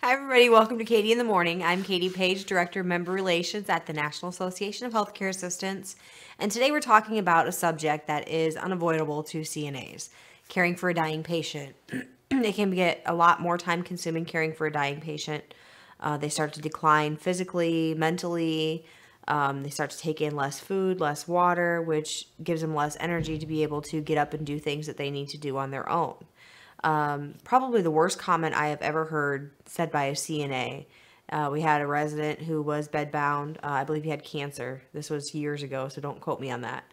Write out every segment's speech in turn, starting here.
Hi, everybody. Welcome to Katie in the Morning. I'm Katie Page, Director of Member Relations at the National Association of Healthcare Assistants. And today we're talking about a subject that is unavoidable to CNAs, caring for a dying patient. It can get a lot more time consuming caring for a dying patient. They start to decline physically, mentally. They start to take in less food, less water, which gives them less energy to be able to get up and do things that they need to do on their own. Probably the worst comment I have ever heard said by a CNA. We had a resident who was bedbound. I believe he had cancer. This was years ago, so don't quote me on that.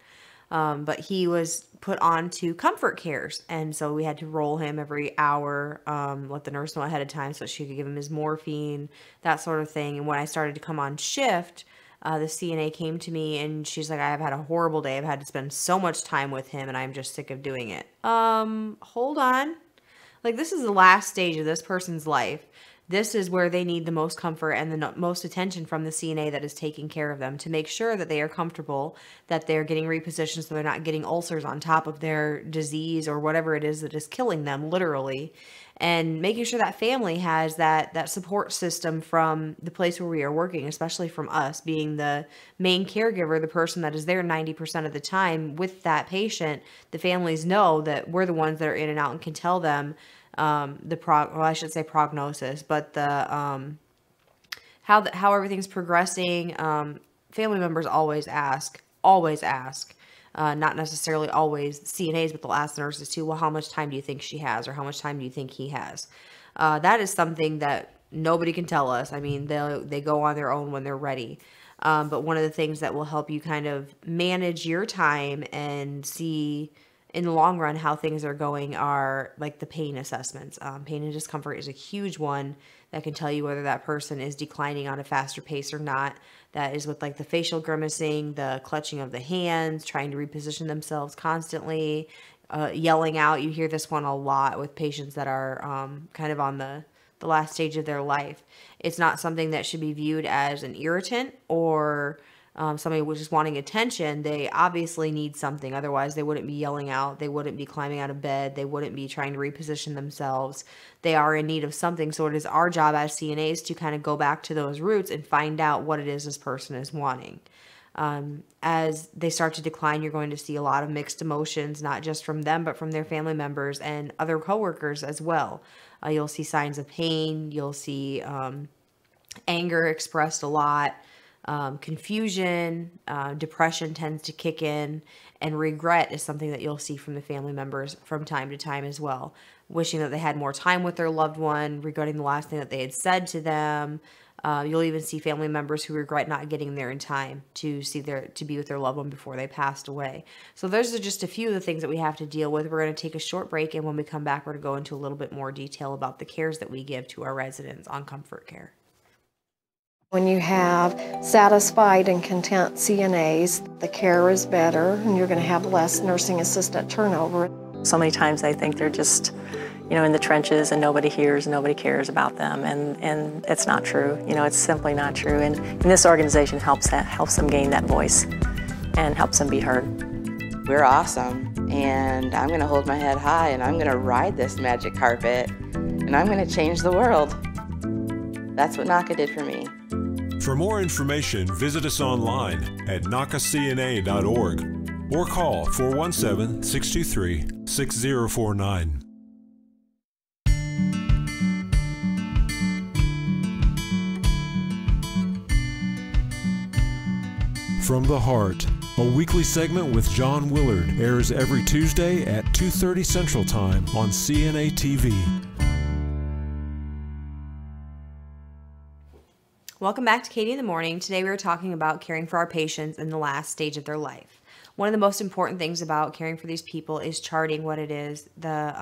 But he was put on to comfort cares, and so we had to roll him every hour, let the nurse know ahead of time so she could give him his morphine, that sort of thing. And when I started to come on shift, the CNA came to me and she's like, I've had a horrible day. I've had to spend so much time with him and I'm just sick of doing it. Hold on. Like, this is the last stage of this person's life. This is where they need the most comfort and the most attention from the CNA that is taking care of them to make sure that they are comfortable, that they're getting repositioned so they're not getting ulcers on top of their disease or whatever it is that is killing them, literally. And making sure that family has that support system from the place where we are working, especially from us being the main caregiver, the person that is there 90% of the time with that patient. The families know that we're the ones that are in and out and can tell them I should say prognosis, but how everything's progressing. Family members always ask, not necessarily always CNAs, but they'll ask nurses too, well, how much time do you think she has, or how much time do you think he has? That is something that nobody can tell us. I mean, they go on their own when they're ready. But one of the things that will help you kind of manage your time and see in the long run how things are going are like the pain assessments. Pain and discomfort is a huge one that can tell you whether that person is declining on a faster pace or not. That is with like the facial grimacing, the clutching of the hands, trying to reposition themselves constantly, yelling out. You hear this one a lot with patients that are kind of on the last stage of their life. It's not something that should be viewed as an irritant or somebody was just wanting attention. They obviously need something. Otherwise, they wouldn't be yelling out. They wouldn't be climbing out of bed. They wouldn't be trying to reposition themselves. They are in need of something. So it is our job as CNAs to kind of go back to those roots and find out what it is this person is wanting. As they start to decline, you're going to see a lot of mixed emotions, not just from them, but from their family members and other coworkers as well. You'll see signs of pain. You'll see anger expressed a lot. Confusion, depression tends to kick in, and regret is something that you'll see from the family members from time to time as well. Wishing that they had more time with their loved one, regretting the last thing that they had said to them. You'll even see family members who regret not getting there in time to be with their loved one before they passed away. So those are just a few of the things that we have to deal with. We're going to take a short break, and when we come back, we're going to go into a little bit more detail about the cares that we give to our residents on comfort care. When you have satisfied and content CNAs, the care is better and you're going to have less nursing assistant turnover. So many times they think they're just, in the trenches and nobody hears and nobody cares about them, and it's not true. It's simply not true. And this organization helps them gain that voice and helps them be heard. We're awesome, and I'm going to hold my head high and I'm going to ride this magic carpet and I'm going to change the world. That's what NAHCA did for me. For more information, visit us online at nahcacna.org or call 417-623-6049. From the Heart, a weekly segment with John Willard, airs every Tuesday at 2:30 Central Time on CNA TV. Welcome back to Katie in the Morning. Today we are talking about caring for our patients in the last stage of their life. One of the most important things about caring for these people is charting what it is, the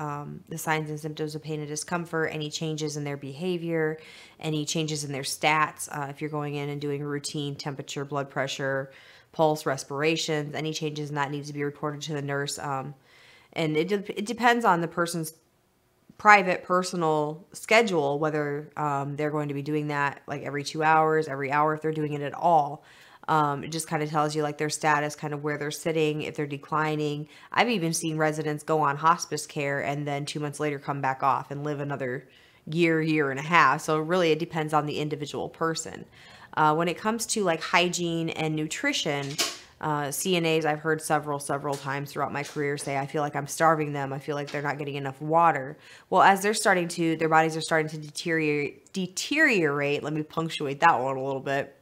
signs and symptoms of pain and discomfort, any changes in their behavior, any changes in their stats. If you're going in and doing routine temperature, blood pressure, pulse, respirations, any changes in that needs to be reported to the nurse. And it depends on the person's private personal schedule, whether they're going to be doing that like every 2 hours, every hour, if they're doing it at all. It just kind of tells you like their status, kind of where they're sitting, if they're declining. I've even seen residents go on hospice care and then 2 months later come back off and live another year and a half. So really it depends on the individual person. When it comes to like hygiene and nutrition, CNAs, I've heard several times throughout my career say, I feel like I'm starving them. I feel like they're not getting enough water. Well, as their bodies are starting to deteriorate, let me punctuate that one a little bit.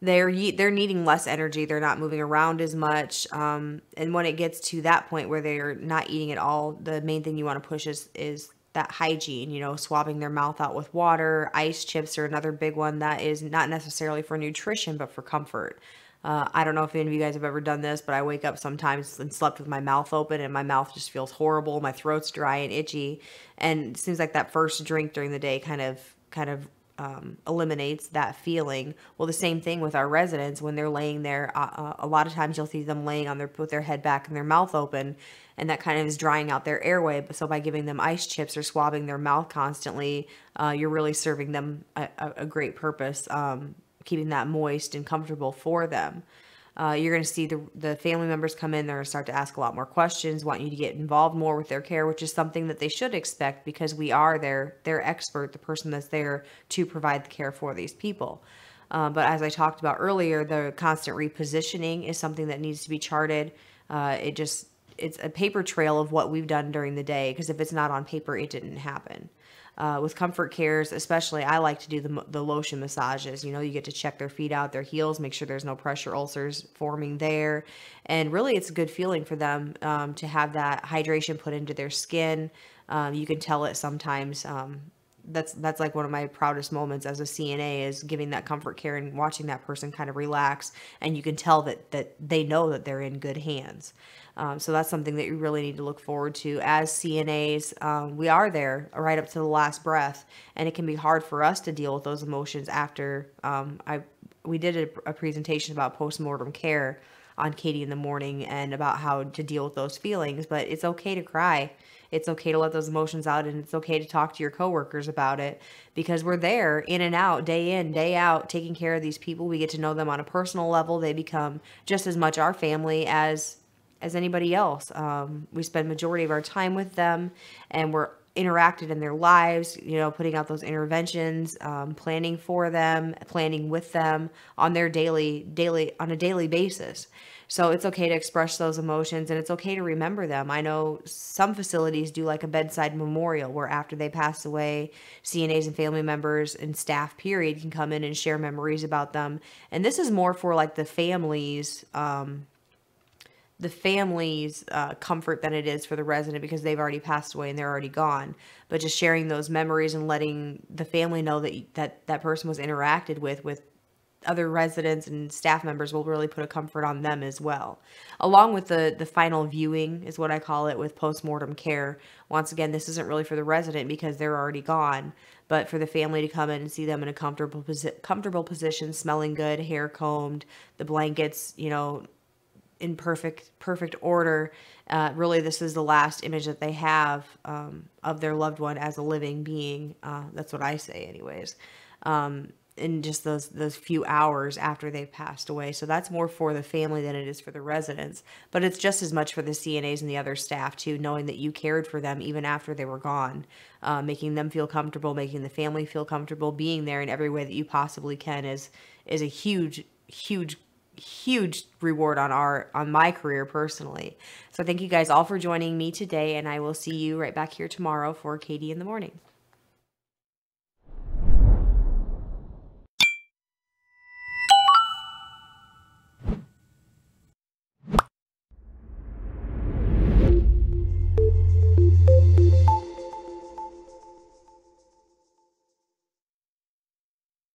They're needing less energy. They're not moving around as much. And when it gets to that point where they're not eating at all, the main thing you want to push is that hygiene, swabbing their mouth out with water. Ice chips are another big one that is not necessarily for nutrition, but for comfort. I don't know if any of you guys have ever done this, but I wake up sometimes and slept with my mouth open and my mouth just feels horrible. My throat's dry and itchy. And it seems like that first drink during the day kind of eliminates that feeling. Well, the same thing with our residents when they're laying there. A lot of times you'll see them laying on with their head back and their mouth open, and that kind of is drying out their airway. But so by giving them ice chips or swabbing their mouth constantly, you're really serving them a great purpose, keeping that moist and comfortable for them. You're going to see the family members come in. They're going to start to ask a lot more questions, want you to get involved more with their care, which is something that they should expect because we are their expert, the person that's there to provide the care for these people. But as I talked about earlier, the constant repositioning is something that needs to be charted. It's a paper trail of what we've done during the day, because if it's not on paper, it didn't happen. With comfort cares, especially, I like to do the lotion massages. You get to check their feet out, their heels, make sure there's no pressure ulcers forming there. And really, it's a good feeling for them to have that hydration put into their skin. You can tell it sometimes. That's like one of my proudest moments as a CNA, is giving that comfort care and watching that person kind of relax. And you can tell that they know that they're in good hands. So that's something that you really need to look forward to. As CNAs, we are there right up to the last breath, and it can be hard for us to deal with those emotions after. We did a presentation about postmortem care on Katie in the Morning and about how to deal with those feelings, but it's okay to cry. It's okay to let those emotions out, and it's okay to talk to your coworkers about it, because we're there in and out, day in, day out, taking care of these people. We get to know them on a personal level. They become just as much our family as anybody else. We spend majority of our time with them, and we're interacted in their lives, putting out those interventions, planning for them, planning with them on their on a daily basis. So it's okay to express those emotions, and it's okay to remember them. I know some facilities do like a bedside memorial, where after they pass away, CNAs and family members and staff period can come in and share memories about them. And this is more for like the family's comfort than it is for the resident, because they've already passed away and they're already gone. But just sharing those memories and letting the family know that person was interacted with other residents and staff members will really put a comfort on them as well. Along with the final viewing is what I call it with postmortem care. Once again, this isn't really for the resident because they're already gone, but for the family to come in and see them in a comfortable position, smelling good, hair combed, the blankets, in perfect order. Really, this is the last image that they have of their loved one as a living being. That's what I say anyways. In just those few hours after they've passed away. So that's more for the family than it is for the residents. But it's just as much for the CNAs and the other staff too, knowing that you cared for them even after they were gone. Making them feel comfortable, making the family feel comfortable, being there in every way that you possibly can is a huge reward on my career personally. So thank you guys all for joining me today, and I will see you right back here tomorrow for Katie in the Morning.